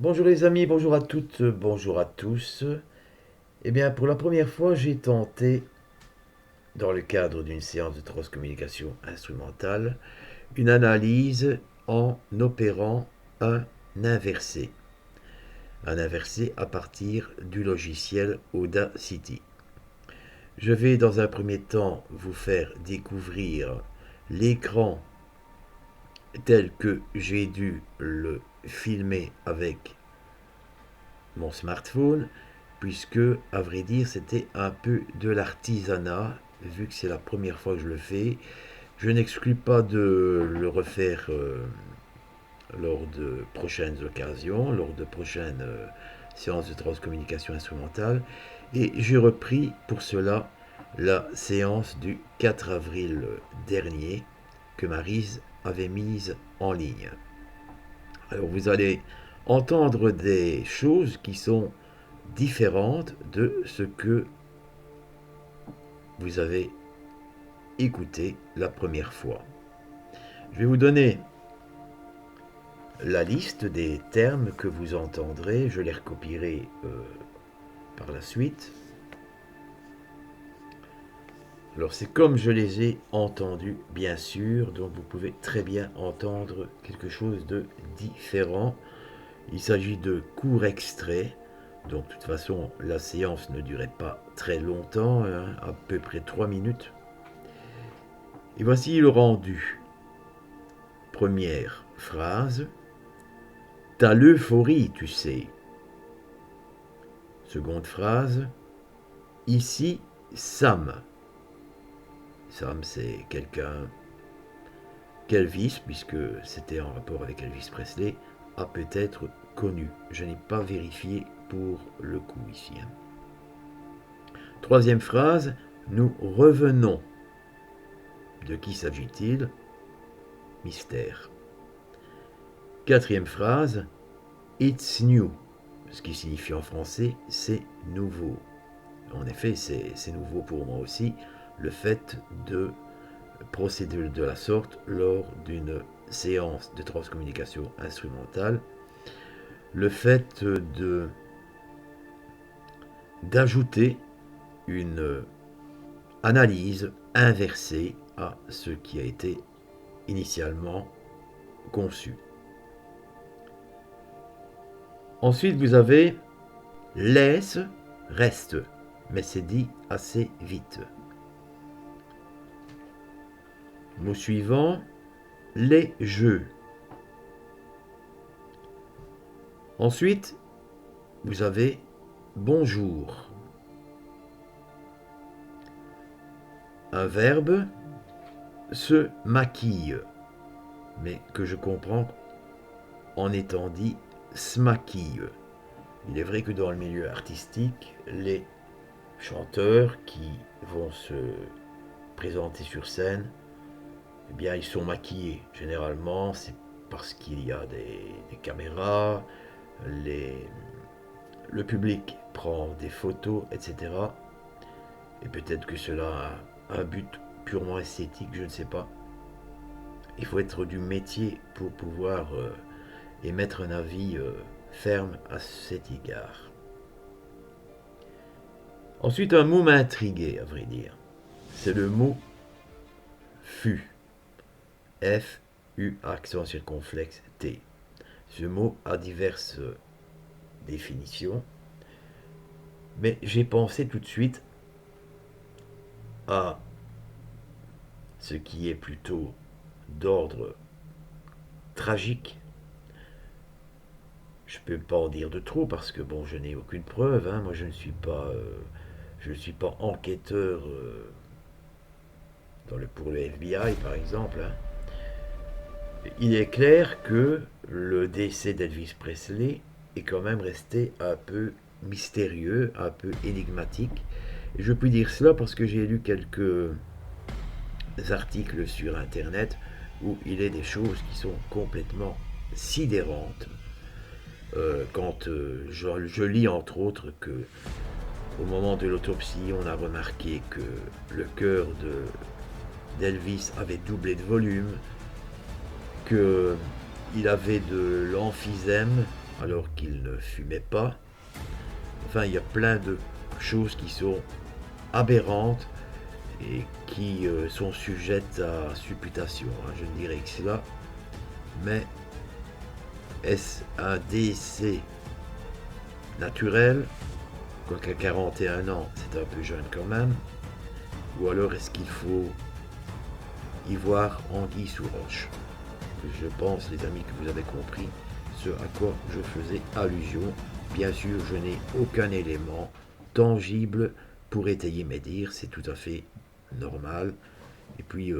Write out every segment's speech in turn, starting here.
Bonjour les amis, bonjour à toutes, bonjour à tous. Eh bien, pour la première fois, j'ai tenté, dans le cadre d'une séance de transcommunication instrumentale, une analyse en opérant un inversé. Un inversé à partir du logiciel Audacity. Je vais dans un premier temps vous faire découvrir l'écran tel que j'ai dû le filmer avec mon smartphone, puisque, à vrai dire, c'était un peu de l'artisanat, vu que c'est la première fois que je le fais. Je n'exclus pas de le refaire lors de prochaines occasions, lors de prochaines séances de transcommunication instrumentale. Et j'ai repris pour cela la séance du 4 avril dernier que Maryse avait mise en ligne. Alors vous allez entendre des choses qui sont différentes de ce que vous avez écouté la première fois. Je vais vous donner la liste des termes que vous entendrez, je les recopierai par la suite. Alors c'est comme je les ai entendus, bien sûr, donc vous pouvez très bien entendre quelque chose de différent. Il s'agit de courts extraits, donc de toute façon la séance ne durait pas très longtemps, hein, à peu près 3 minutes. Et voici le rendu. Première phrase. T'as l'euphorie, tu sais. Seconde phrase. Ici, Sam. Sam, c'est quelqu'un qu'Elvis, puisque c'était en rapport avec Elvis Presley, a peut-être connu. Je n'ai pas vérifié pour le coup ici. Troisième phrase. Nous revenons. De qui s'agit-il? Mystère. Quatrième phrase. It's new. Ce qui signifie en français, c'est nouveau. En effet, c'est nouveau pour moi aussi, le fait de procéder de la sorte lors d'une séance de transcommunication instrumentale. Le fait d'ajouter une analyse inversée à ce qui a été initialement conçu. Ensuite, vous avez laisse, reste, mais c'est dit assez vite. Mot suivant, les jeux. Ensuite, vous avez bonjour. Un verbe, se maquille, mais que je comprends en étant dit smaquille. Il est vrai que dans le milieu artistique, les chanteurs qui vont se présenter sur scène, eh bien, ils sont maquillés. Généralement, c'est parce qu'il y a des caméras, le public prend des photos, etc. Et peut-être que cela a un but purement esthétique, je ne sais pas. Il faut être du métier pour pouvoir émettre un avis ferme à cet égard. Ensuite, un mot m'a intrigué, à vrai dire. C'est le mot fut. F-U, accent circonflexe T. Ce mot a diverses définitions, mais j'ai pensé tout de suite à ce qui est plutôt d'ordre tragique. Je ne peux pas en dire de trop parce que bon, je n'ai aucune preuve. Hein. Moi, je ne suis pas enquêteur pour le FBI, par exemple. Hein. Il est clair que le décès d'Elvis Presley est quand même resté un peu mystérieux, un peu énigmatique. Et je puis dire cela parce que j'ai lu quelques articles sur Internet où il est des choses qui sont complètement sidérantes. Quand je lis entre autres que au moment de l'autopsie, on a remarqué que le cœur d'Elvis avait doublé de volume, qu'il avait de l'emphysème alors qu'il ne fumait pas. Enfin, il y a plein de choses qui sont aberrantes et qui sont sujettes à supputation. Je ne dirais que cela. Mais est-ce un décès naturel? Quoiqu'à 41 ans, c'est un peu jeune quand même. Ou alors est-ce qu'il faut y voir anguille sous roche? Je pense, les amis, que vous avez compris ce à quoi je faisais allusion. Bien sûr, je n'ai aucun élément tangible pour étayer mes dires, c'est tout à fait normal. Et puis,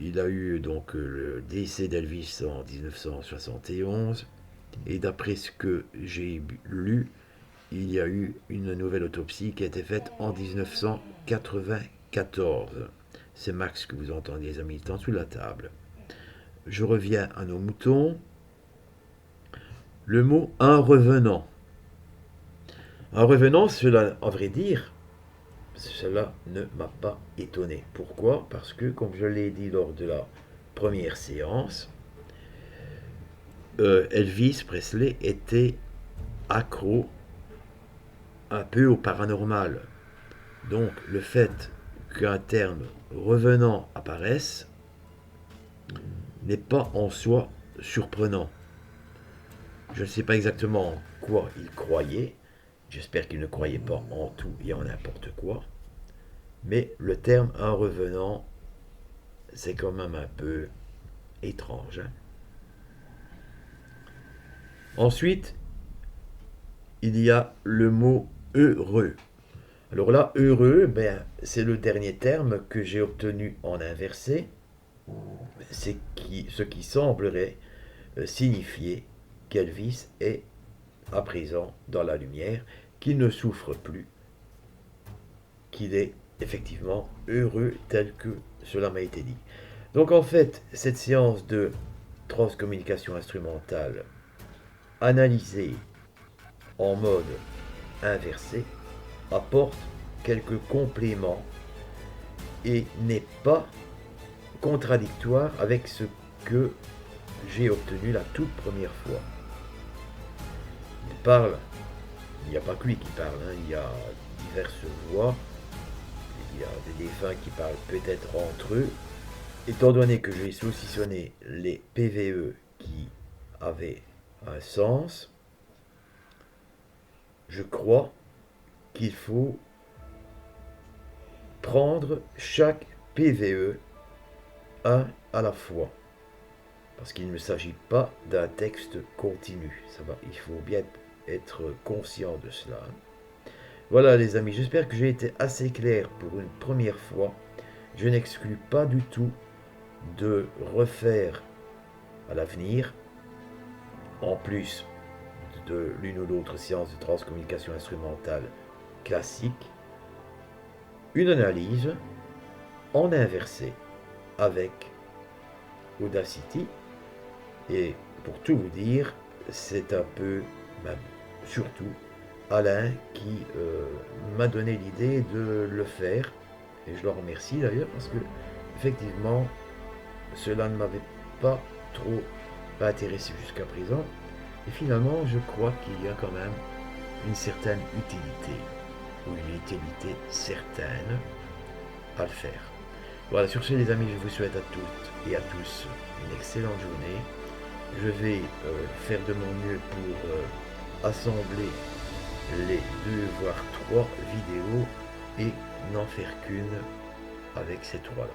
il a eu donc le décès d'Elvis en 1971, et d'après ce que j'ai lu, il y a eu une nouvelle autopsie qui a été faite en 1994. C'est Max que vous entendez, les amis, sous la table. Je reviens à nos moutons. Le mot un revenant. Un revenant, cela, à vrai dire, cela ne m'a pas étonné. Pourquoi? Parce que, comme je l'ai dit lors de la première séance, Elvis Presley était accro un peu au paranormal. Donc, le fait qu'un terme revenant apparaisse n'est pas en soi surprenant. Je ne sais pas exactement en quoi il croyait. J'espère qu'il ne croyait pas en tout et en n'importe quoi. Mais le terme un revenant, c'est quand même un peu étrange. Ensuite, il y a le mot heureux. Alors là, heureux, c'est le dernier terme que j'ai obtenu en inversé. C'est ce qui semblerait signifier qu'Elvis est à présent dans la lumière, qu'il ne souffre plus, qu'il est effectivement heureux tel que cela m'a été dit. Donc en fait, cette séance de transcommunication instrumentale analysée en mode inversé apporte quelques compléments et n'est pas contradictoire avec ce que j'ai obtenu la toute première fois. Il parle, il n'y a pas que lui qui parle, il y a diverses voix, il y a des défunts qui parlent peut-être entre eux. Étant donné que j'ai saucissonné les PVE qui avaient un sens, je crois qu'il faut prendre chaque PVE un à la fois. Parce qu'il ne s'agit pas d'un texte continu. Il faut bien être conscient de cela. Voilà les amis, j'espère que j'ai été assez clair pour une première fois. Je n'exclus pas du tout de refaire à l'avenir, en plus de l'une ou l'autre séance de transcommunication instrumentale classique, une analyse en inversé avec Audacity. Et pour tout vous dire, c'est un peu, même surtout, Alain qui m'a donné l'idée de le faire. Et je le remercie d'ailleurs parce que, effectivement, cela ne m'avait pas trop intéressé jusqu'à présent. Et finalement, je crois qu'il y a quand même une certaine utilité, ou une utilité certaine à le faire. Voilà, sur ce les amis, je vous souhaite à toutes et à tous une excellente journée. Je vais faire de mon mieux pour assembler les 2 voire 3 vidéos et n'en faire qu'une avec ces 3-là.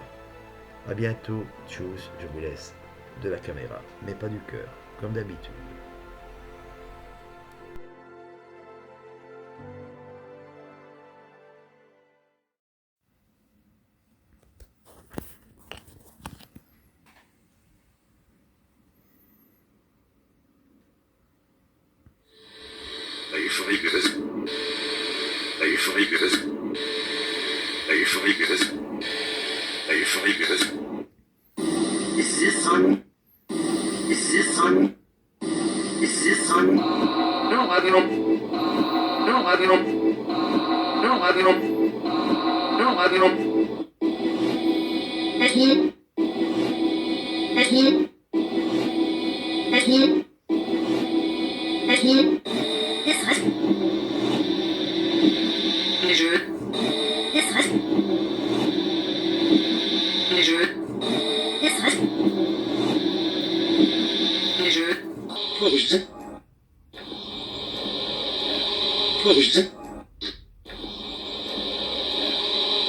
A bientôt, tchuss, je vous laisse de la caméra, mais pas du cœur, comme d'habitude. Are you for me, Beavis? Are you for me, Beavis? Are you for me, Beavis? Are you for me, Beavis? Is this on? Is this on? Is this on? No, I don't. No, I don't. No, I don't. No, I don't. That's him. That's him. That's him. Jasmine. Stress. Les jeux. Stress. Les jeux. Stress. Les jeux. Toi, Brigitte. Toi, Brigitte.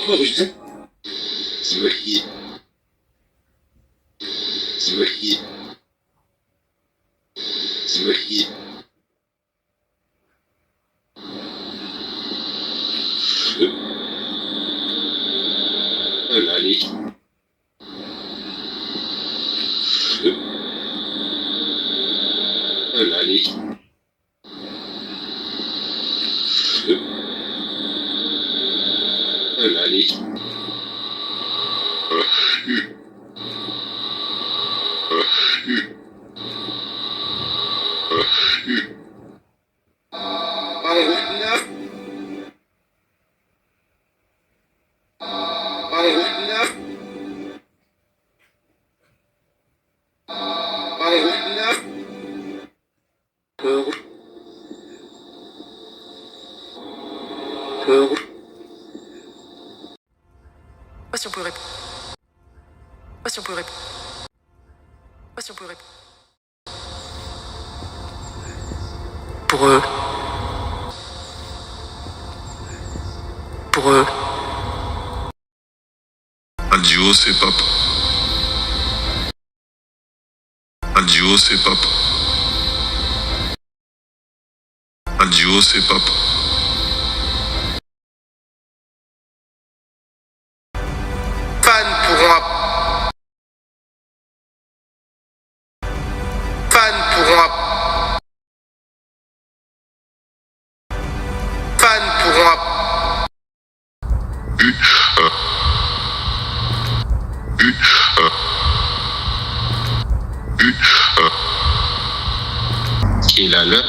Toi, Brigitte. Simoli. Simoli. Simoli. Allez. Allez. Allez. Pas si on peut répondre. Pas si on peut répondre. Pas si on peut répondre. Pour eux. Pour eux. Adieu, c'est papa. Adieu, c'est papa. Adieu, c'est papa. Fans pourront Qu'il a le.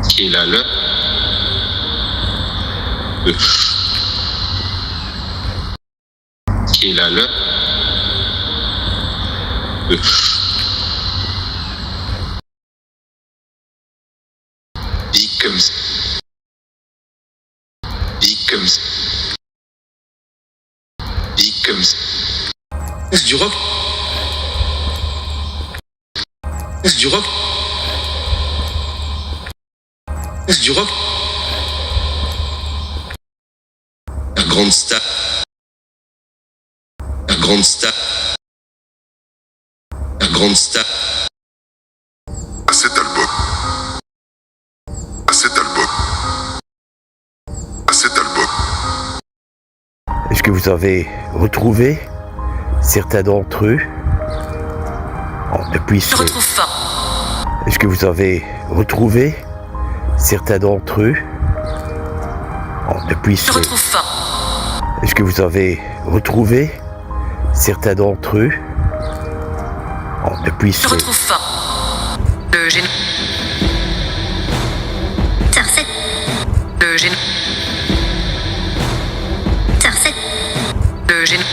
Qu'il a le. Qu'il a le. Becomes. Becomes. Becomes. Est-ce du rock? Est-ce du rock? Est-ce du rock? La grande star. La grande star. La grande star. À cet album. À cet album. À cet album. Est-ce que vous avez retrouvé certains d'entre eux depuis Je ce... retrouve pas. Est-ce que vous avez retrouvé certains d'entre eux depuis Je ce... retrouve pas. Est-ce que vous avez retrouvé certains d'entre eux depuis Je ce... retrouve pas. Le génie. Tarset. Le génie. Tarset. Le génie.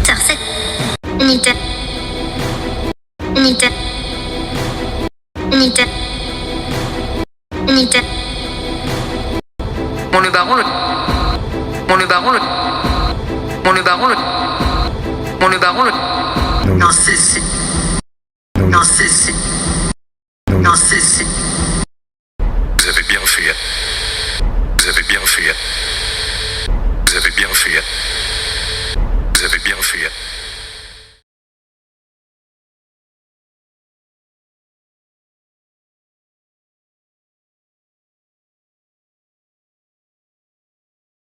Tarset. Unité. Unité. Unité. Unité. Mon le baron le. Mon le baron le. Mon le baron le. Mon le baron le. Non, c'est. Non, c'est. Non, c'est. Vous avez bien fait. Vous avez bien fait. Vous avez bien fait.